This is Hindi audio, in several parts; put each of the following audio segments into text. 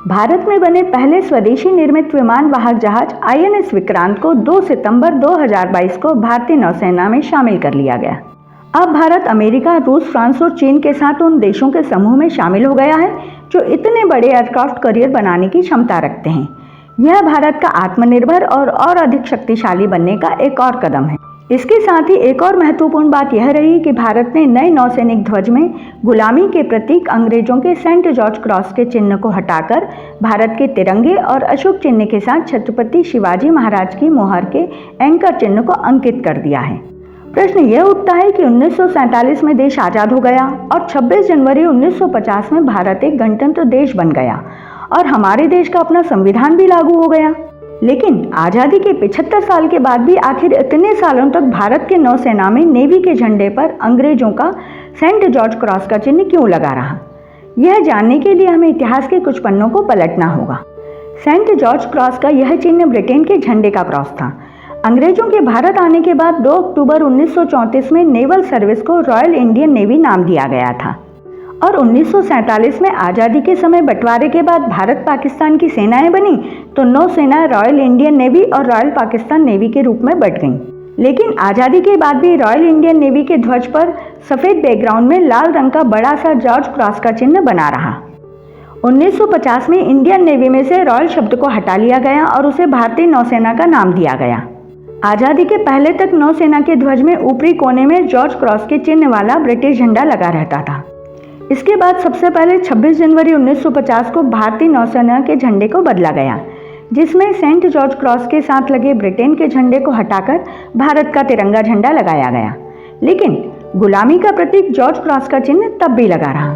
भारत में बने पहले स्वदेशी निर्मित विमान वाहक जहाज INS विक्रांत को 2 सितंबर 2022 को भारतीय नौसेना में शामिल कर लिया गया। अब भारत अमेरिका, रूस, फ्रांस और चीन के साथ उन देशों के समूह में शामिल हो गया है जो इतने बड़े एयरक्राफ्ट कैरियर बनाने की क्षमता रखते हैं। यह भारत का आत्मनिर्भर और अधिक शक्तिशाली बनने का एक और कदम है। इसके साथ ही एक और महत्वपूर्ण बात यह रही कि भारत ने नए नौसैनिक ध्वज में गुलामी के प्रतीक अंग्रेजों के सेंट जॉर्ज क्रॉस के चिन्ह को हटाकर भारत के तिरंगे और अशोक चिन्ह के साथ छत्रपति शिवाजी महाराज की मोहर के एंकर चिन्ह को अंकित कर दिया है। प्रश्न यह उठता है कि 1947 में देश आज़ाद हो गया और 26 जनवरी 1950 में भारत एक गणतंत्र देश बन गया और हमारे देश का अपना संविधान भी लागू हो गया। लेकिन आज़ादी के 75 साल के बाद भी आखिर इतने सालों तक भारत के नौसेना में नेवी के झंडे पर अंग्रेजों का सेंट जॉर्ज क्रॉस का चिन्ह क्यों लगा रहा? यह जानने के लिए हमें इतिहास के कुछ पन्नों को पलटना होगा। सेंट जॉर्ज क्रॉस का यह चिन्ह ब्रिटेन के झंडे का क्रॉस था। अंग्रेजों के भारत आने के बाद 2 अक्टूबर 1934 में नेवल सर्विस को रॉयल इंडियन नेवी नाम दिया गया था और 1947 में आज़ादी के समय बंटवारे के बाद भारत पाकिस्तान की सेनाएं बनी तो नौसेना रॉयल इंडियन नेवी और रॉयल पाकिस्तान नेवी के रूप में बंट गई। लेकिन आज़ादी के बाद भी रॉयल इंडियन नेवी के ध्वज पर सफ़ेद बैकग्राउंड में लाल रंग का बड़ा सा जॉर्ज क्रॉस का चिन्ह बना रहा। 1950 में इंडियन नेवी में से रॉयल शब्द को हटा लिया गया और उसे भारतीय नौसेना का नाम दिया गया। आज़ादी के पहले तक नौसेना के ध्वज में ऊपरी कोने में जॉर्ज क्रॉस के चिन्ह वाला ब्रिटिश झंडा लगा रहता था। इसके बाद सबसे पहले 26 जनवरी 1950 को भारतीय नौसेना के झंडे को बदला गया, जिसमें सेंट जॉर्ज क्रॉस के साथ लगे ब्रिटेन के झंडे को हटाकर भारत का तिरंगा झंडा लगाया गया। लेकिन गुलामी का प्रतीक जॉर्ज क्रॉस का चिन्ह तब भी लगा रहा।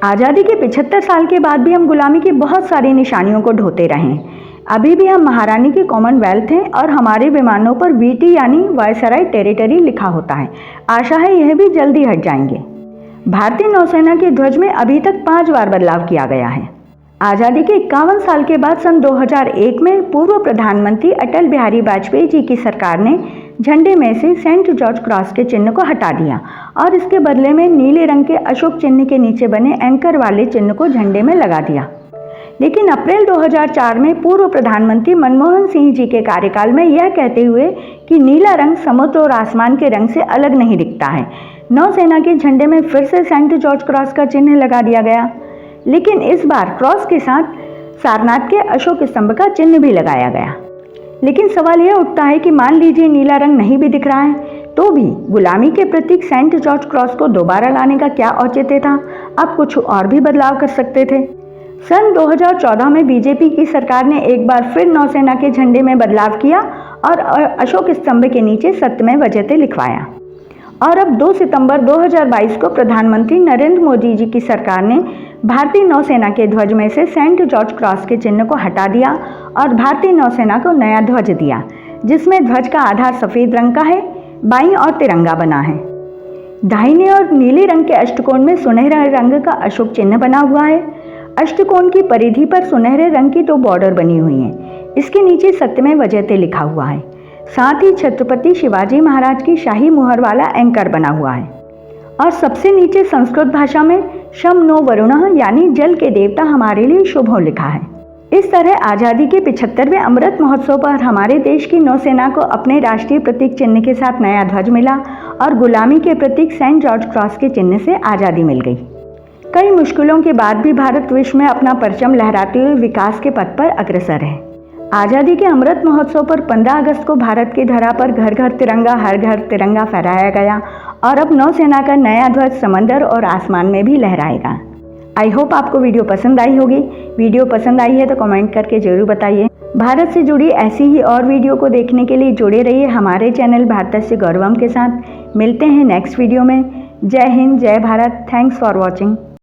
आज़ादी के 75 साल के बाद भी हम गुलामी की बहुत सारी निशानियों को ढोते रहे। अभी भी हम महारानी की कॉमनवेल्थ हैं और हमारे विमानों पर VT यानी वायसराय टेरिटरी लिखा होता है। आशा है यह भी जल्दी हट जाएंगे। भारतीय नौसेना के ध्वज में अभी तक 5 बार बदलाव किया गया है। आज़ादी के 51 साल के बाद सन 2001 में पूर्व प्रधानमंत्री अटल बिहारी वाजपेयी जी की सरकार ने झंडे में से सेंट जॉर्ज क्रॉस के चिन्ह को हटा दिया और इसके बदले में नीले रंग के अशोक चिन्ह के नीचे बने एंकर वाले चिन्ह को झंडे में लगा दिया। लेकिन अप्रैल 2004 में पूर्व प्रधानमंत्री मनमोहन सिंह जी के कार्यकाल में यह कहते हुए कि नीला रंग समुद्र और आसमान के रंग से अलग नहीं दिखता है, नौसेना के झंडे में फिर से सेंट जॉर्ज क्रॉस का चिन्ह लगा दिया गया। लेकिन इस बार क्रॉस के साथ सारनाथ के अशोक स्तंभ का चिन्ह भी लगाया गया। लेकिन सवाल यह उठता है कि मान लीजिए नीला रंग नहीं भी दिख रहा है तो भी गुलामी के प्रतीक सेंट जॉर्ज क्रॉस को दोबारा लाने का क्या औचित्य था? आप कुछ और भी बदलाव कर सकते थे। सन 2014 में बीजेपी की सरकार ने एक बार फिर नौसेना के झंडे में बदलाव किया और अशोक स्तंभ के नीचे सत्यमेव जयते लिखवाया। और अब 2 सितंबर 2022 को प्रधानमंत्री नरेंद्र मोदी जी की सरकार ने भारतीय नौसेना के ध्वज में से सेंट जॉर्ज क्रॉस के चिन्ह को हटा दिया और भारतीय नौसेना को नया ध्वज दिया, जिसमें ध्वज का आधार सफ़ेद रंग का है, बाईं ओर तिरंगा बना है। दाहिने ओर नीले रंग के अष्टकोण में सुनहरा रंग का अशोक चिन्ह बना हुआ है। अष्टकोण की परिधि पर सुनहरे रंग की 2 बॉर्डर बनी हुई हैं। इसके नीचे सत्यमेव जयते लिखा हुआ है। साथ ही छत्रपति शिवाजी महाराज की शाही मुहर वाला एंकर बना हुआ है और सबसे नीचे संस्कृत भाषा में शम नो वरुणः यानी जल के देवता हमारे लिए शुभ हो लिखा है। इस तरह आज़ादी के 75वें अमृत महोत्सव पर हमारे देश की नौसेना को अपने राष्ट्रीय प्रतीक चिन्ह के साथ नया ध्वज मिला और गुलामी के प्रतीक सेंट जॉर्ज क्रॉस के चिन्ह से आज़ादी मिल गई। कई मुश्किलों के बाद भी भारत विश्व में अपना परचम लहराते हुए विकास के पथ पर अग्रसर है। आज़ादी के अमृत महोत्सव पर 15 अगस्त को भारत की धरा पर घर घर तिरंगा हर घर तिरंगा फहराया गया और अब नौसेना का नया ध्वज समंदर और आसमान में भी लहराएगा। आई होप आपको वीडियो पसंद आई होगी। वीडियो पसंद आई है तो कमेंट करके जरूर बताइए। भारत से जुड़ी ऐसी ही और वीडियो को देखने के लिए जुड़े रहिए हमारे चैनल भारतस्य गौरवम के साथ। मिलते हैं नेक्स्ट वीडियो में। जय हिंद, जय भारत। Thanks for watching.